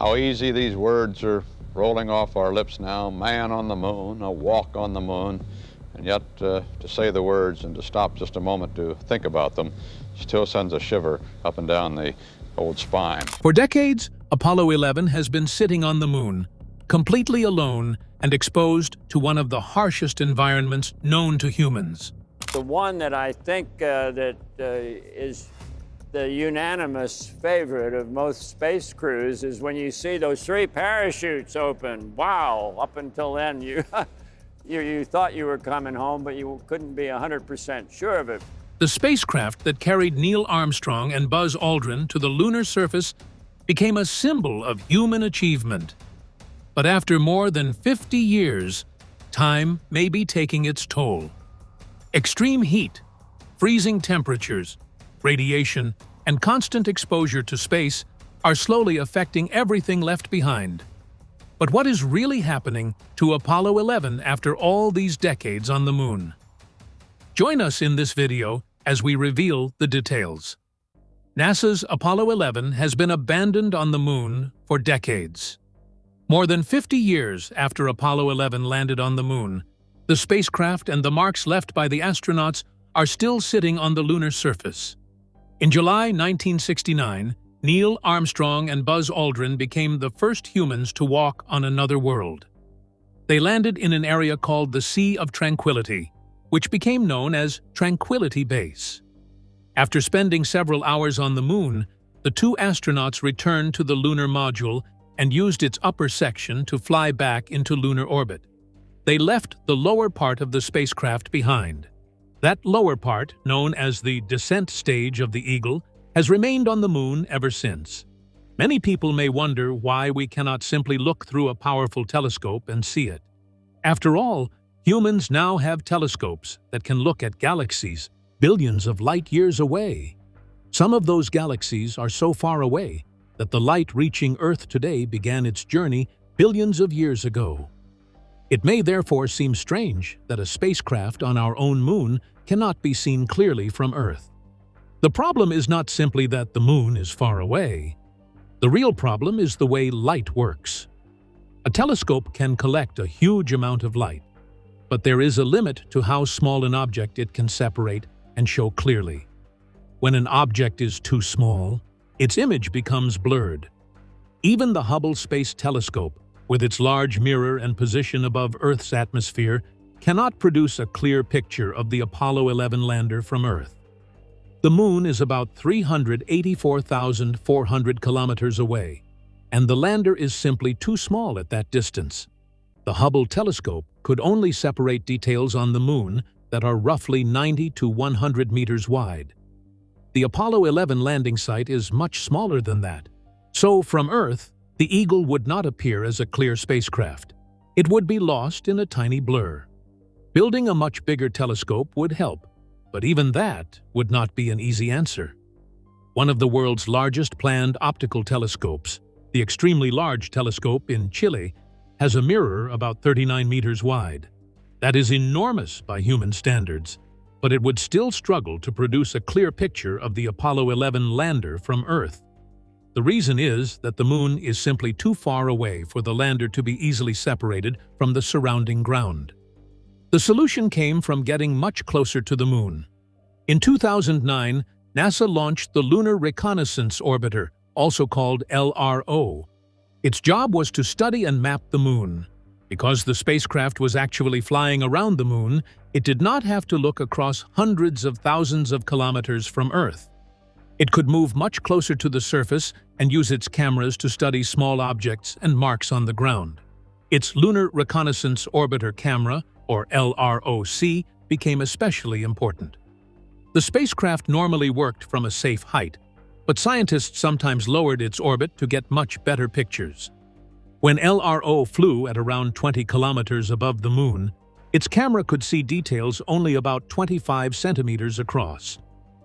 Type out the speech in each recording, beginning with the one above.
How easy these words are rolling off our lips now. Man on the moon, a walk on the moon. And yet to say the words and to stop just a moment to think about them still sends a shiver up and down the old spine. For decades, Apollo 11 has been sitting on the moon, completely alone and exposed to one of the harshest environments known to humans. The one that I think is the unanimous favorite of most space crews is when you see those 3 parachutes open. Wow, up until then you thought you were coming home, but you couldn't be 100% sure of it. The spacecraft that carried Neil Armstrong and Buzz Aldrin to the lunar surface became a symbol of human achievement. But after more than 50 years, time may be taking its toll. Extreme heat, freezing temperatures, radiation, and constant exposure to space are slowly affecting everything left behind. But what is really happening to Apollo 11 after all these decades on the moon? Join us in this video as we reveal the details. NASA's Apollo 11 has been abandoned on the moon for decades. More than 50 years after Apollo 11 landed on the moon, the spacecraft and the marks left by the astronauts are still sitting on the lunar surface. In July 1969, Neil Armstrong and Buzz Aldrin became the first humans to walk on another world. They landed in an area called the Sea of Tranquility, which became known as Tranquility Base. After spending several hours on the moon, the 2 astronauts returned to the lunar module and used its upper section to fly back into lunar orbit. They left the lower part of the spacecraft behind. That lower part, known as the descent stage of the Eagle, has remained on the moon ever since. Many people may wonder why we cannot simply look through a powerful telescope and see it. After all, humans now have telescopes that can look at galaxies billions of light years away. Some of those galaxies are so far away that the light reaching Earth today began its journey billions of years ago. It may therefore seem strange that a spacecraft on our own moon cannot be seen clearly from Earth. The problem is not simply that the moon is far away. The real problem is the way light works. A telescope can collect a huge amount of light, but there is a limit to how small an object it can separate and show clearly. When an object is too small, its image becomes blurred. Even the Hubble Space Telescope, with its large mirror and position above Earth's atmosphere, cannot produce a clear picture of the Apollo 11 lander from Earth. The moon is about 384,400 kilometers away, and the lander is simply too small at that distance. The Hubble telescope could only separate details on the moon that are roughly 90 to 100 meters wide. The Apollo 11 landing site is much smaller than that, so from Earth, the Eagle would not appear as a clear spacecraft. It would be lost in a tiny blur. Building a much bigger telescope would help, but even that would not be an easy answer. One of the world's largest planned optical telescopes, the extremely large telescope in Chile, has a mirror about 39 meters wide. That is enormous by human standards, but it would still struggle to produce a clear picture of the Apollo 11 lander from Earth. The reason is that the moon is simply too far away for the lander to be easily separated from the surrounding ground. The solution came from getting much closer to the moon. In 2009, NASA launched the Lunar Reconnaissance Orbiter, also called LRO. Its job was to study and map the moon. Because the spacecraft was actually flying around the moon, it did not have to look across hundreds of thousands of kilometers from Earth. It could move much closer to the surface and use its cameras to study small objects and marks on the ground. Its Lunar Reconnaissance Orbiter camera, or LROC, became especially important. The spacecraft normally worked from a safe height, but scientists sometimes lowered its orbit to get much better pictures. When LRO flew at around 20 kilometers above the moon, its camera could see details only about 25 centimeters across.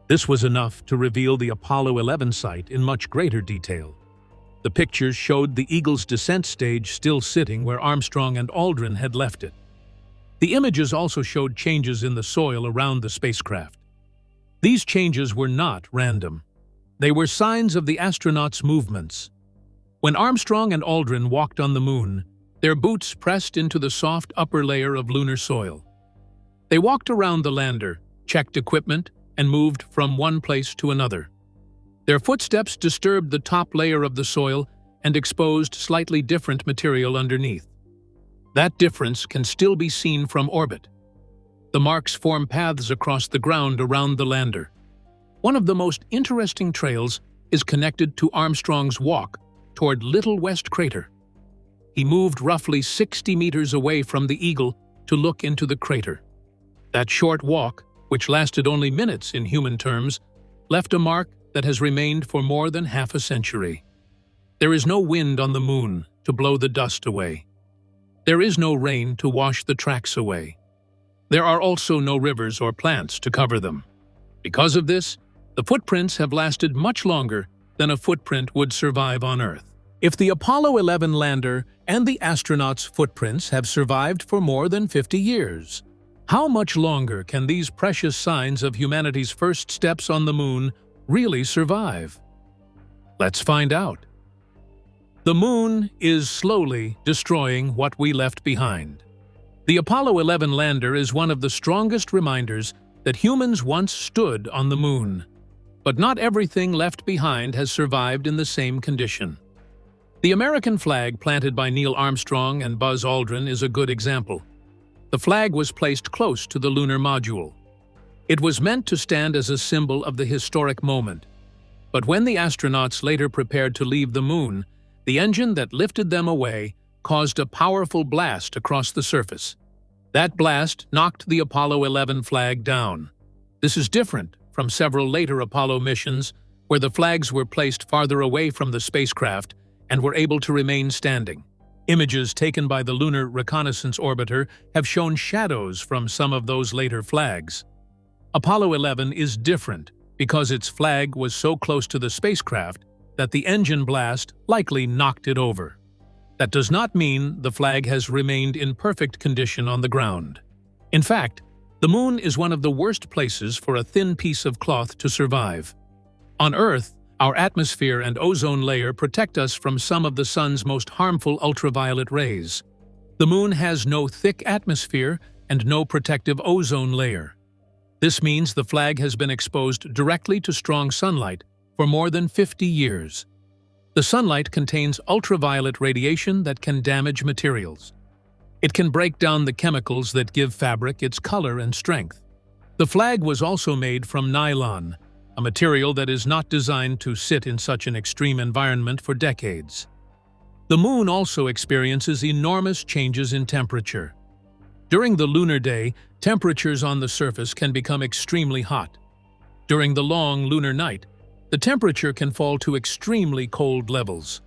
This was enough to reveal the Apollo 11 site in much greater detail. The pictures showed the Eagle's descent stage still sitting where Armstrong and Aldrin had left it. The images also showed changes in the soil around the spacecraft. These changes were not random. They were signs of the astronauts' movements. When Armstrong and Aldrin walked on the moon, their boots pressed into the soft upper layer of lunar soil. They walked around the lander, checked equipment, and moved from one place to another. Their footsteps disturbed the top layer of the soil and exposed slightly different material underneath. That difference can still be seen from orbit. The marks form paths across the ground around the lander. One of the most interesting trails is connected to Armstrong's walk toward Little West Crater. He moved roughly 60 meters away from the Eagle to look into the crater. That short walk, which lasted only minutes in human terms, left a mark that has remained for more than half a century. There is no wind on the moon to blow the dust away. There is no rain to wash the tracks away. There are also no rivers or plants to cover them. Because of this, the footprints have lasted much longer than a footprint would survive on Earth. If the Apollo 11 lander and the astronauts' footprints have survived for more than 50 years, how much longer can these precious signs of humanity's first steps on the moon really survive? Let's find out. The moon is slowly destroying what we left behind. The Apollo 11 lander is one of the strongest reminders that humans once stood on the moon. But not everything left behind has survived in the same condition. The American flag planted by Neil Armstrong and Buzz Aldrin is a good example. The flag was placed close to the lunar module. It was meant to stand as a symbol of the historic moment. But when the astronauts later prepared to leave the moon, the engine that lifted them away caused a powerful blast across the surface. That blast knocked the Apollo 11 flag down. This is different from several later Apollo missions where the flags were placed farther away from the spacecraft and were able to remain standing. Images taken by the Lunar Reconnaissance Orbiter have shown shadows from some of those later flags. Apollo 11 is different because its flag was so close to the spacecraft that the engine blast likely knocked it over. That does not mean the flag has remained in perfect condition on the ground. In fact, the moon is one of the worst places for a thin piece of cloth to survive. On Earth, our atmosphere and ozone layer protect us from some of the sun's most harmful ultraviolet rays. The moon has no thick atmosphere and no protective ozone layer. This means the flag has been exposed directly to strong sunlight for more than 50 years. The sunlight contains ultraviolet radiation that can damage materials. It can break down the chemicals that give fabric its color and strength. The flag was also made from nylon, a material that is not designed to sit in such an extreme environment for decades. The moon also experiences enormous changes in temperature. During the lunar day, temperatures on the surface can become extremely hot. During the long lunar night, the temperature can fall to extremely cold levels.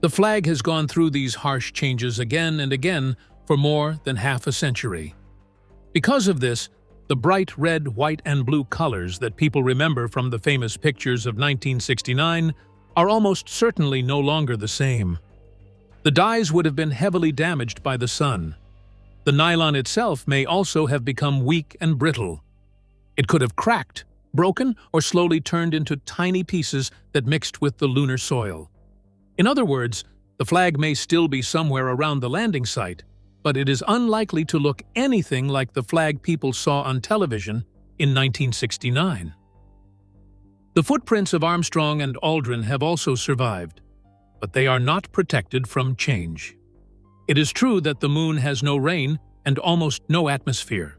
The flag has gone through these harsh changes again and again for more than half a century. Because of this, the bright red, white, and blue colors that people remember from the famous pictures of 1969 are almost certainly no longer the same. The dyes would have been heavily damaged by the sun. The nylon itself may also have become weak and brittle. It could have cracked, broken, or slowly turned into tiny pieces that mixed with the lunar soil. In other words, the flag may still be somewhere around the landing site, but it is unlikely to look anything like the flag people saw on television in 1969. The footprints of Armstrong and Aldrin have also survived, but they are not protected from change. It is true that the moon has no rain and almost no atmosphere.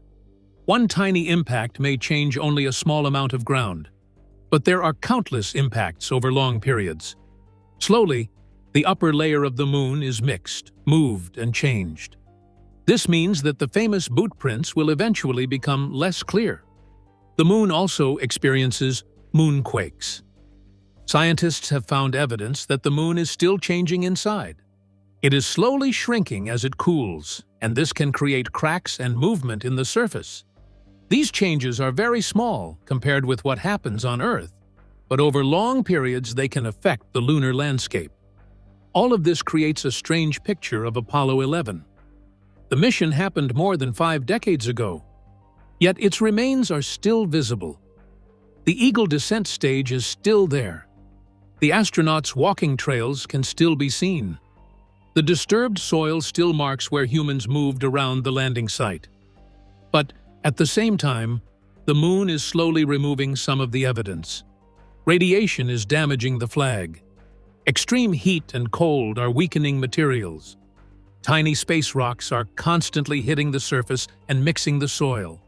One tiny impact may change only a small amount of ground, but there are countless impacts over long periods. Slowly, the upper layer of the moon is mixed, moved, and changed. This means that the famous boot prints will eventually become less clear. The moon also experiences moonquakes. Scientists have found evidence that the moon is still changing inside. It is slowly shrinking as it cools, and this can create cracks and movement in the surface. These changes are very small compared with what happens on Earth, but over long periods they can affect the lunar landscape. All of this creates a strange picture of Apollo 11. The mission happened more than 5 decades ago, yet its remains are still visible. The Eagle descent stage is still there. the astronauts' walking trails can still be seen. The disturbed soil still marks where humans moved around the landing site. But at the same time, the moon is slowly removing some of the evidence. Radiation is damaging the flag. Extreme heat and cold are weakening materials. Tiny space rocks are constantly hitting the surface and mixing the soil.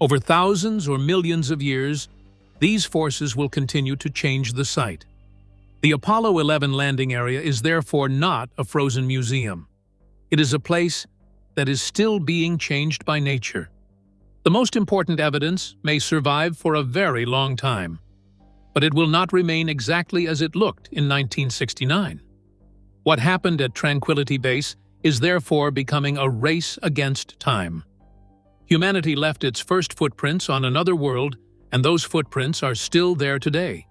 Over thousands or millions of years, these forces will continue to change the site. The Apollo 11 landing area is therefore not a frozen museum. It is a place that is still being changed by nature. The most important evidence may survive for a very long time, but it will not remain exactly as it looked in 1969. What happened at Tranquility Base is therefore becoming a race against time. Humanity left its first footprints on another world, and those footprints are still there today.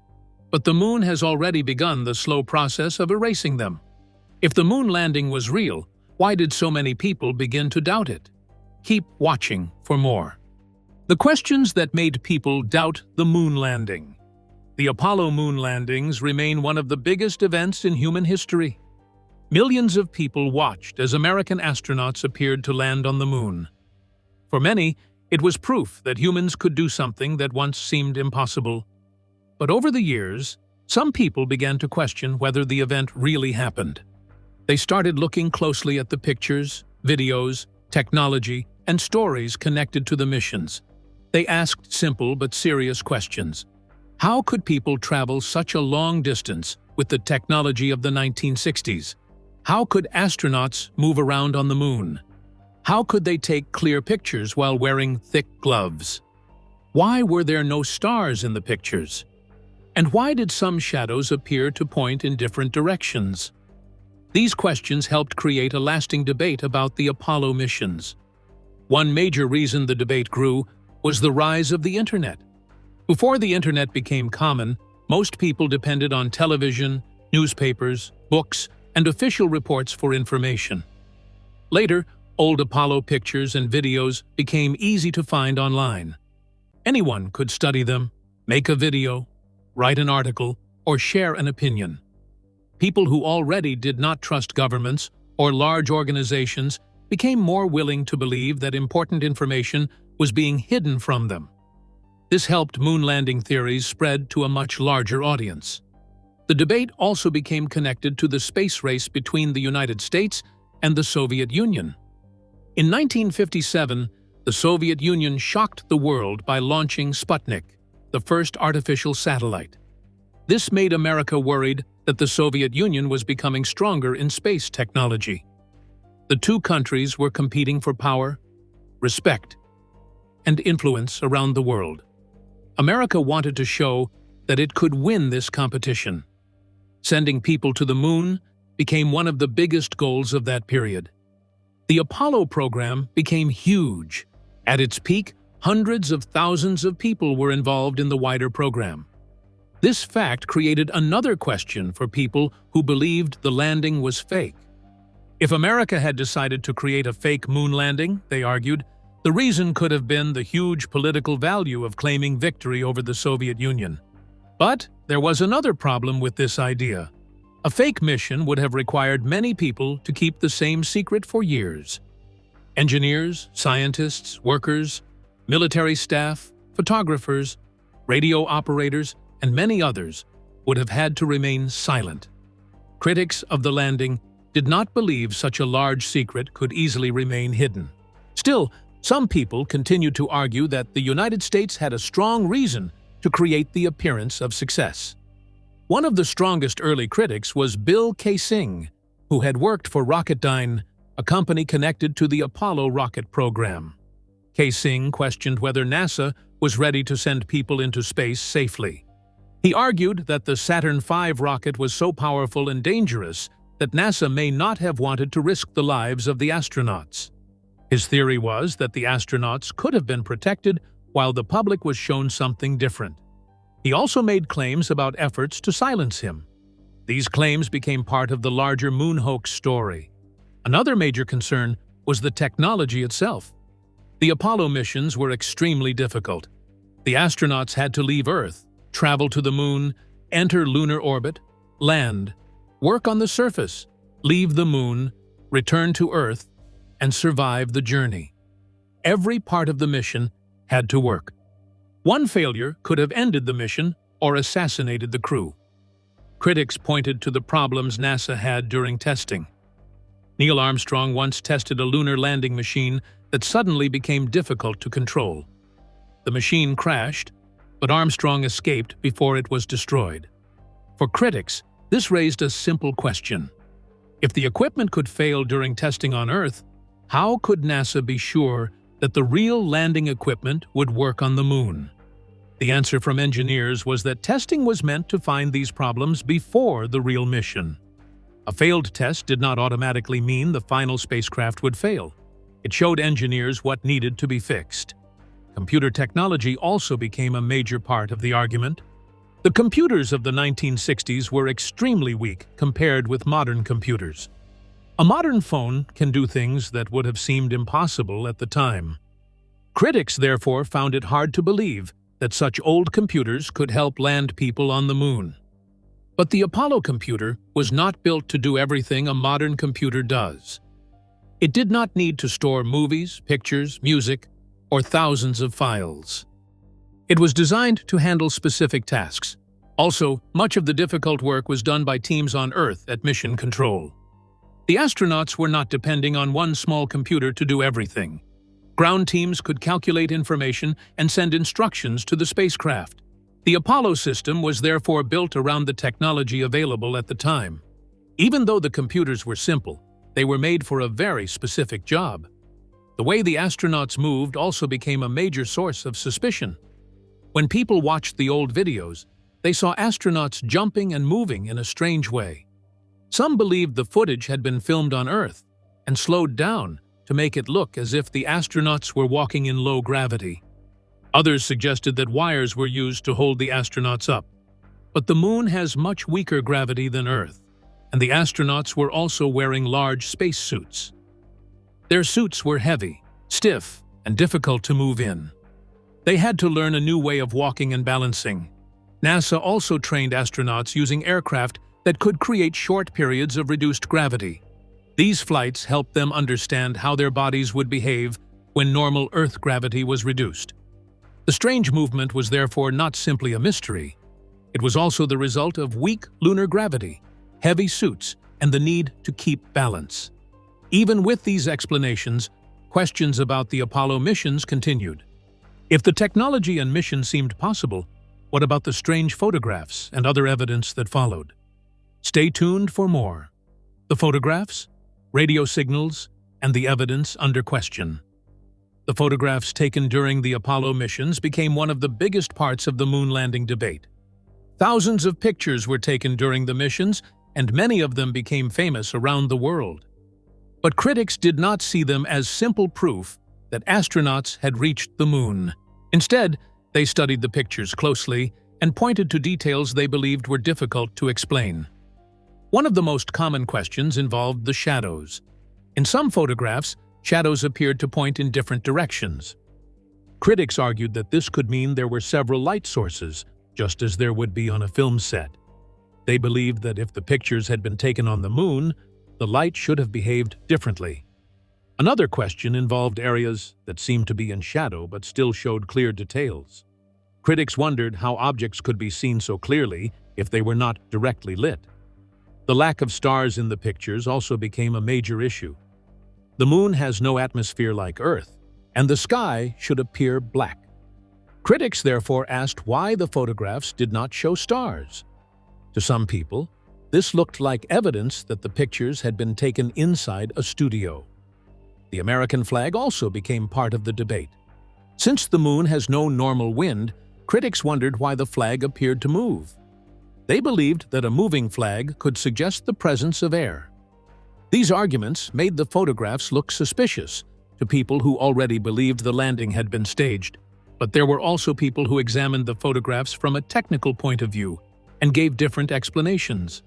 But the moon has already begun the slow process of erasing them. If the moon landing was real, why did so many people begin to doubt it? Keep watching for more. The questions that made people doubt the moon landing. The Apollo moon landings remain one of the biggest events in human history. Millions of people watched as American astronauts appeared to land on the moon. For many, it was proof that humans could do something that once seemed impossible. But over the years, some people began to question whether the event really happened. They started looking closely at the pictures, videos, technology, and stories connected to the missions. They asked simple but serious questions. How could people travel such a long distance with the technology of the 1960s? How could astronauts move around on the moon? How could they take clear pictures while wearing thick gloves? Why were there no stars in the pictures? And why did some shadows appear to point in different directions? These questions helped create a lasting debate about the Apollo missions. One major reason the debate grew was the rise of the Internet. Before the Internet became common, most people depended on television, newspapers, books, and official reports for information. Later, old Apollo pictures and videos became easy to find online. Anyone could study them, make a video, write an article, or share an opinion. People who already did not trust governments or large organizations became more willing to believe that important information was being hidden from them. This helped moon landing theories spread to a much larger audience. The debate also became connected to the space race between the United States and the Soviet Union. In 1957, the Soviet Union shocked the world by launching Sputnik, the first artificial satellite. This made America worried that the Soviet Union was becoming stronger in space technology. The two countries were competing for power, respect, and influence around the world. America wanted to show that it could win this competition. Sending people to the moon became one of the biggest goals of that period. The Apollo program became huge. At its peak, hundreds of thousands of people were involved in the wider program. This fact created another question for people who believed the landing was fake. If America had decided to create a fake moon landing, they argued, the reason could have been the huge political value of claiming victory over the Soviet Union. But there was another problem with this idea. A fake mission would have required many people to keep the same secret for years. Engineers, scientists, workers, military staff, photographers, radio operators, and many others would have had to remain silent. Critics of the landing did not believe such a large secret could easily remain hidden. Still, some people continued to argue that the United States had a strong reason to create the appearance of success. One of the strongest early critics was Bill Kaysing, who had worked for Rocketdyne, a company connected to the Apollo rocket program. Kaysing questioned whether NASA was ready to send people into space safely. He argued that the Saturn V rocket was so powerful and dangerous that NASA may not have wanted to risk the lives of the astronauts. His theory was that the astronauts could have been protected while the public was shown something different. He also made claims about efforts to silence him. These claims became part of the larger moon hoax story. Another major concern was the technology itself. The Apollo missions were extremely difficult. The astronauts had to leave Earth, travel to the moon, enter lunar orbit, land, work on the surface, leave the moon, return to Earth, and survive the journey. Every part of the mission had to work. One failure could have ended the mission or assassinated the crew. Critics pointed to the problems NASA had during testing. Neil Armstrong once tested a lunar landing machine that suddenly became difficult to control. The machine crashed, but Armstrong escaped before it was destroyed. For critics, this raised a simple question. If the equipment could fail during testing on Earth, how could NASA be sure that the real landing equipment would work on the moon? The answer from engineers was that testing was meant to find these problems before the real mission. A failed test did not automatically mean the final spacecraft would fail. It showed engineers what needed to be fixed. Computer technology also became a major part of the argument. The computers of the 1960s were extremely weak compared with modern computers. A modern phone can do things that would have seemed impossible at the time. Critics, therefore, found it hard to believe that such old computers could help land people on the moon. But the Apollo computer was not built to do everything a modern computer does. It did not need to store movies, pictures, music, or thousands of files. It was designed to handle specific tasks. Also, much of the difficult work was done by teams on Earth at mission control. The astronauts were not depending on one small computer to do everything. Ground teams could calculate information and send instructions to the spacecraft. The Apollo system was therefore built around the technology available at the time. Even though the computers were simple, they were made for a very specific job. The way the astronauts moved also became a major source of suspicion. When people watched the old videos, they saw astronauts jumping and moving in a strange way. Some believed the footage had been filmed on Earth and slowed down to make it look as if the astronauts were walking in low gravity. Others suggested that wires were used to hold the astronauts up. But the moon has much weaker gravity than Earth, and the astronauts were also wearing large spacesuits. Their suits were heavy, stiff, and difficult to move in. They had to learn a new way of walking and balancing. NASA also trained astronauts using aircraft that could create short periods of reduced gravity. These flights helped them understand how their bodies would behave when normal Earth gravity was reduced. The strange movement was therefore not simply a mystery. It was also the result of weak lunar gravity, heavy suits, and the need to keep balance. Even with these explanations, questions about the Apollo missions continued. If the technology and mission seemed possible, what about the strange photographs and other evidence that followed? Stay tuned for more. The photographs, radio signals, and the evidence under question. The photographs taken during the Apollo missions became one of the biggest parts of the moon landing debate. Thousands of pictures were taken during the missions, and many of them became famous around the world. But critics did not see them as simple proof that astronauts had reached the moon. Instead, they studied the pictures closely and pointed to details they believed were difficult to explain. One of the most common questions involved the shadows. In some photographs, shadows appeared to point in different directions. Critics argued that this could mean there were several light sources, just as there would be on a film set. They believed that if the pictures had been taken on the moon, the light should have behaved differently. Another question involved areas that seemed to be in shadow but still showed clear details. Critics wondered how objects could be seen so clearly if they were not directly lit. The lack of stars in the pictures also became a major issue. The moon has no atmosphere like Earth, and the sky should appear black. Critics therefore asked why the photographs did not show stars. To some people, this looked like evidence that the pictures had been taken inside a studio. The American flag also became part of the debate. Since the moon has no normal wind, critics wondered why the flag appeared to move. They believed that a moving flag could suggest the presence of air. These arguments made the photographs look suspicious to people who already believed the landing had been staged. But there were also people who examined the photographs from a technical point of view and gave different explanations.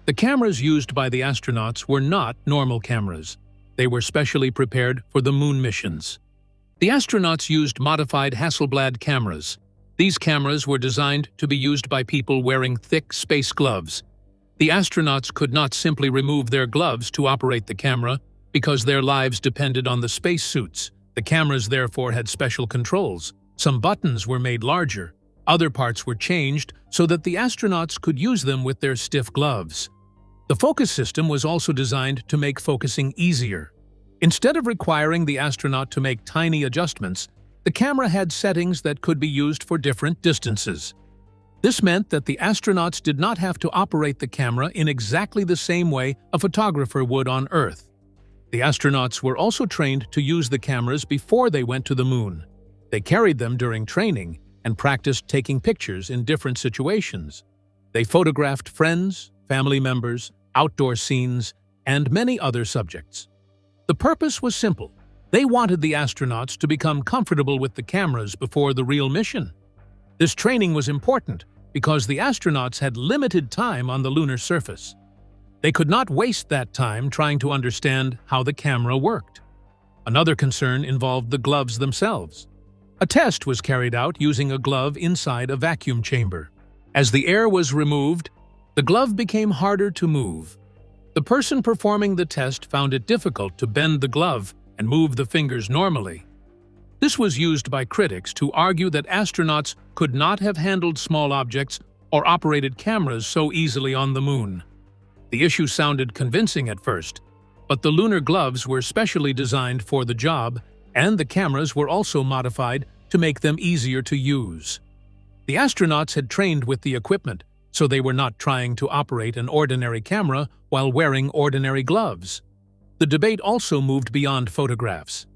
The cameras used by the astronauts were not normal cameras. They were specially prepared for the moon missions. The astronauts used modified Hasselblad cameras. These cameras were designed to be used by people wearing thick space gloves. The astronauts could not simply remove their gloves to operate the camera because their lives depended on the spacesuits. The cameras therefore had special controls. Some buttons were made larger, other parts were changed so that the astronauts could use them with their stiff gloves. The focus system was also designed to make focusing easier. Instead of requiring the astronaut to make tiny adjustments, the camera had settings that could be used for different distances. This meant that the astronauts did not have to operate the camera in exactly the same way a photographer would on Earth. The astronauts were also trained to use the cameras before they went to the moon. They carried them during training and practiced taking pictures in different situations. They photographed friends, family members, outdoor scenes, and many other subjects. The purpose was simple. They wanted the astronauts to become comfortable with the cameras before the real mission. This training was important because the astronauts had limited time on the lunar surface. They could not waste that time trying to understand how the camera worked. Another concern involved the gloves themselves. A test was carried out using a glove inside a vacuum chamber. As the air was removed, the glove became harder to move. The person performing the test found it difficult to bend the glove and move the fingers normally. This was used by critics to argue that astronauts could not have handled small objects or operated cameras so easily on the moon. The issue sounded convincing at first, but the lunar gloves were specially designed for the job, and the cameras were also modified to make them easier to use. The astronauts had trained with the equipment, so they were not trying to operate an ordinary camera while wearing ordinary gloves. The debate also moved beyond photographs.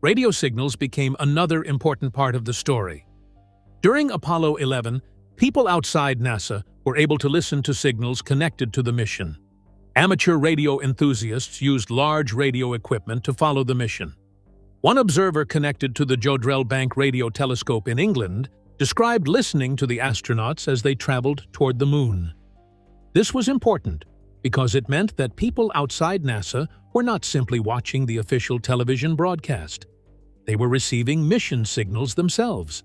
Radio signals became another important part of the story. During Apollo 11, people outside NASA were able to listen to signals connected to the mission. Amateur radio enthusiasts used large radio equipment to follow the mission. One observer connected to the Jodrell Bank radio telescope in England described listening to the astronauts as they traveled toward the moon. This was important because it meant that people outside NASA were not simply watching the official television broadcast. They were receiving mission signals themselves.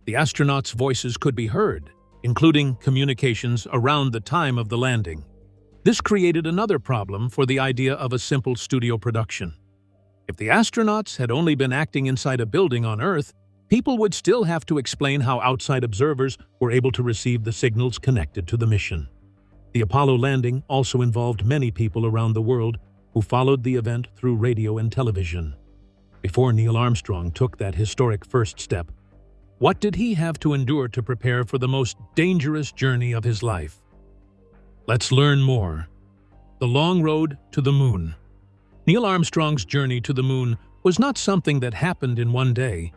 The astronauts' voices could be heard, including communications around the time of the landing. This created another problem for the idea of a simple studio production. If the astronauts had only been acting inside a building on Earth, people would still have to explain how outside observers were able to receive the signals connected to the mission. The Apollo landing also involved many people around the world who followed the event through radio and television. Before Neil Armstrong took that historic first step, what did he have to endure to prepare for the most dangerous journey of his life? Let's learn more. The long road to the moon. Neil Armstrong's journey to the moon was not something that happened in one day.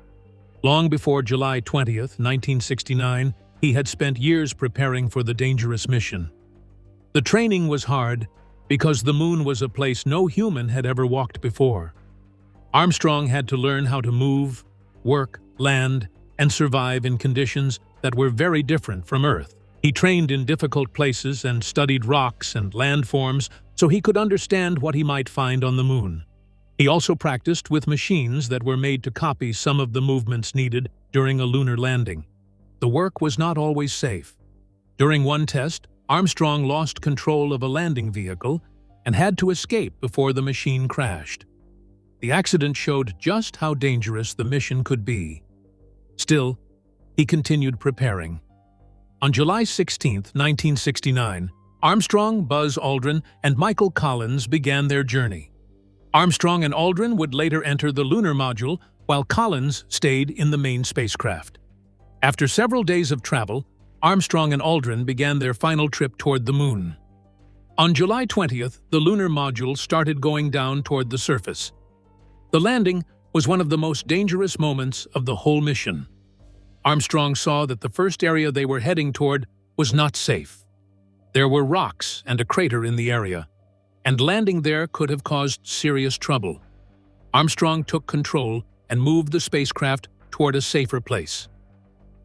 Long before July 20th, 1969, he had spent years preparing for the dangerous mission. The training was hard because the moon was a place no human had ever walked before. Armstrong had to learn how to move, work, land, and survive in conditions that were very different from Earth. He trained in difficult places and studied rocks and landforms so he could understand what he might find on the moon. He also practiced with machines that were made to copy some of the movements needed during a lunar landing. The work was not always safe. During one test, Armstrong lost control of a landing vehicle and had to escape before the machine crashed. The accident showed just how dangerous the mission could be. Still, he continued preparing. On July 16, 1969, Armstrong, Buzz Aldrin, and Michael Collins began their journey. Armstrong and Aldrin would later enter the lunar module, while Collins stayed in the main spacecraft. After several days of travel, Armstrong and Aldrin began their final trip toward the moon. On July 20th, the lunar module started going down toward the surface. The landing was one of the most dangerous moments of the whole mission. Armstrong saw that the first area they were heading toward was not safe. There were rocks and a crater in the area, and landing there could have caused serious trouble. Armstrong took control and moved the spacecraft toward a safer place.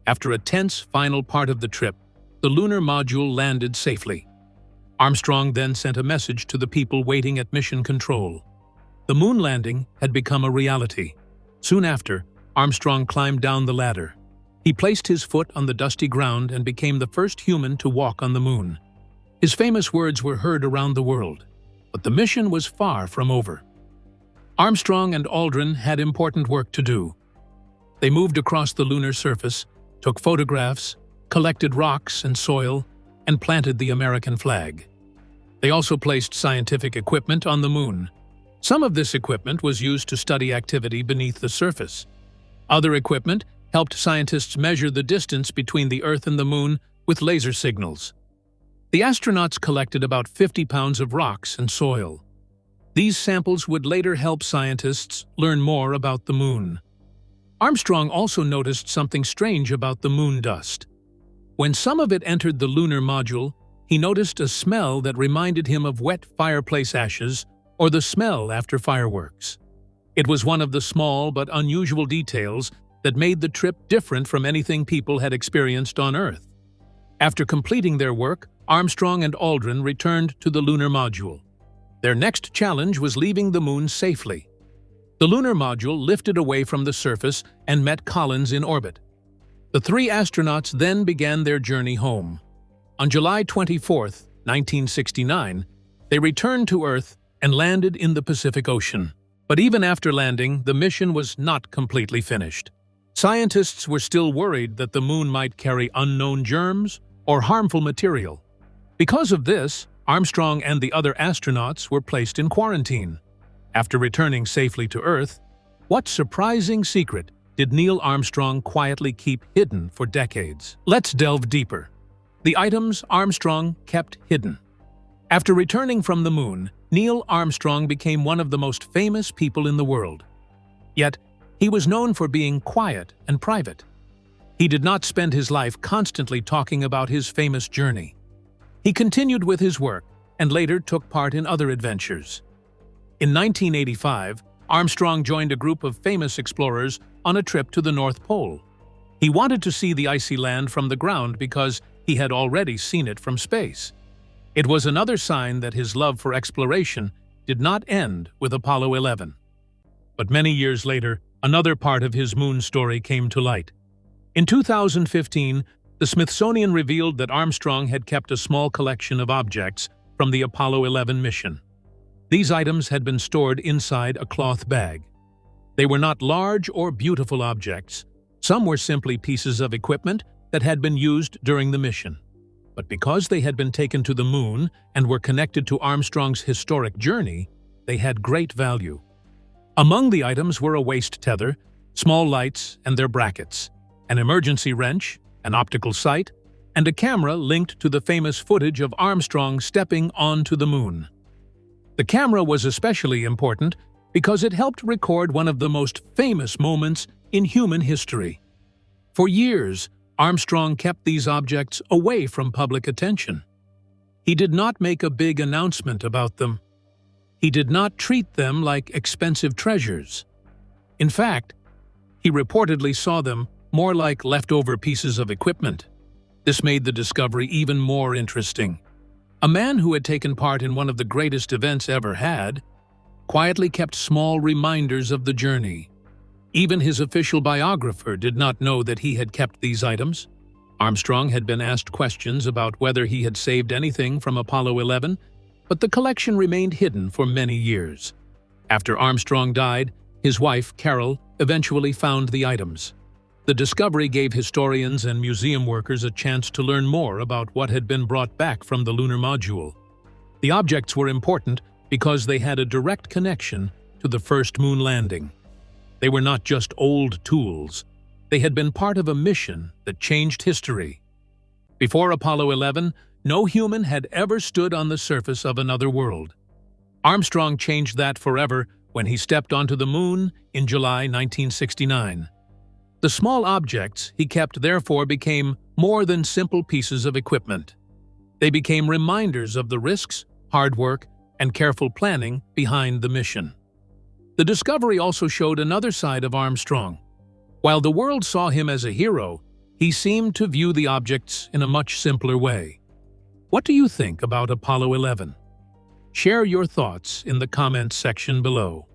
After a tense final part of the trip, the lunar module landed safely. Armstrong then sent a message to the people waiting at mission control. The moon landing had become a reality. Soon after, Armstrong climbed down the ladder. He placed his foot on the dusty ground and became the first human to walk on the moon. His famous words were heard around the world, but the mission was far from over. Armstrong and Aldrin had important work to do. They moved across the lunar surface, took photographs, collected rocks and soil, and planted the American flag. They also placed scientific equipment on the moon. Some of this equipment was used to study activity beneath the surface. Other equipment helped scientists measure the distance between the Earth and the moon with laser signals. The astronauts collected about 50 pounds of rocks and soil. These samples would later help scientists learn more about the moon. Armstrong also noticed something strange about the moon dust. When some of it entered the lunar module, he noticed a smell that reminded him of wet fireplace ashes or the smell after fireworks. It was one of the small but unusual details that made the trip different from anything people had experienced on Earth. After completing their work, Armstrong and Aldrin returned to the lunar module. Their next challenge was leaving the moon safely. The lunar module lifted away from the surface and met Collins in orbit. The three astronauts then began their journey home. On July 24, 1969, they returned to Earth and landed in the Pacific Ocean. But even after landing, the mission was not completely finished. Scientists were still worried that the moon might carry unknown germs or harmful material. Because of this, Armstrong and the other astronauts were placed in quarantine. After returning safely to Earth, what surprising secret did Neil Armstrong quietly keep hidden for decades? Let's delve deeper. The items Armstrong kept hidden. After returning from the moon, Neil Armstrong became one of the most famous people in the world. Yet, he was known for being quiet and private. He did not spend his life constantly talking about his famous journey. He continued with his work and later took part in other adventures. In 1985, Armstrong joined a group of famous explorers on a trip to the North Pole. He wanted to see the icy land from the ground because he had already seen it from space. It was another sign that his love for exploration did not end with Apollo 11. But many years later, another part of his moon story came to light. In 2015, the Smithsonian revealed that Armstrong had kept a small collection of objects from the Apollo 11 mission. These items had been stored inside a cloth bag. They were not large or beautiful objects. Some were simply pieces of equipment that had been used during the mission. But because they had been taken to the moon and were connected to Armstrong's historic journey, they had great value. Among the items were a waist tether, small lights and their brackets, an emergency wrench, an optical sight, and a camera linked to the famous footage of Armstrong stepping onto the moon. The camera was especially important because it helped record one of the most famous moments in human history. For years, Armstrong kept these objects away from public attention. He did not make a big announcement about them. He did not treat them like expensive treasures. In fact, he reportedly saw them more like leftover pieces of equipment. This made the discovery even more interesting. A man who had taken part in one of the greatest events ever had quietly kept small reminders of the journey. Even his official biographer did not know that he had kept these items. Armstrong had been asked questions about whether he had saved anything from Apollo 11, but the collection remained hidden for many years. After Armstrong died, his wife, Carol, eventually found the items. The discovery gave historians and museum workers a chance to learn more about what had been brought back from the lunar module. The objects were important because they had a direct connection to the first moon landing. They were not just old tools. They had been part of a mission that changed history. Before Apollo 11, no human had ever stood on the surface of another world. Armstrong changed that forever when he stepped onto the moon in July 1969. The small objects he kept therefore became more than simple pieces of equipment. They became reminders of the risks, hard work, and careful planning behind the mission. The discovery also showed another side of Armstrong. While the world saw him as a hero, he seemed to view the objects in a much simpler way. What do you think about Apollo 11? Share your thoughts in the comments section below.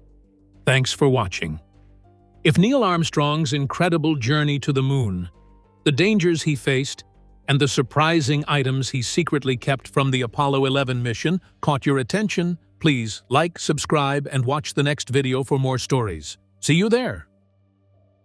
Thanks for watching. If Neil Armstrong's incredible journey to the moon, the dangers he faced, and the surprising items he secretly kept from the Apollo 11 mission caught your attention, please like, subscribe, and watch the next video for more stories. See you there!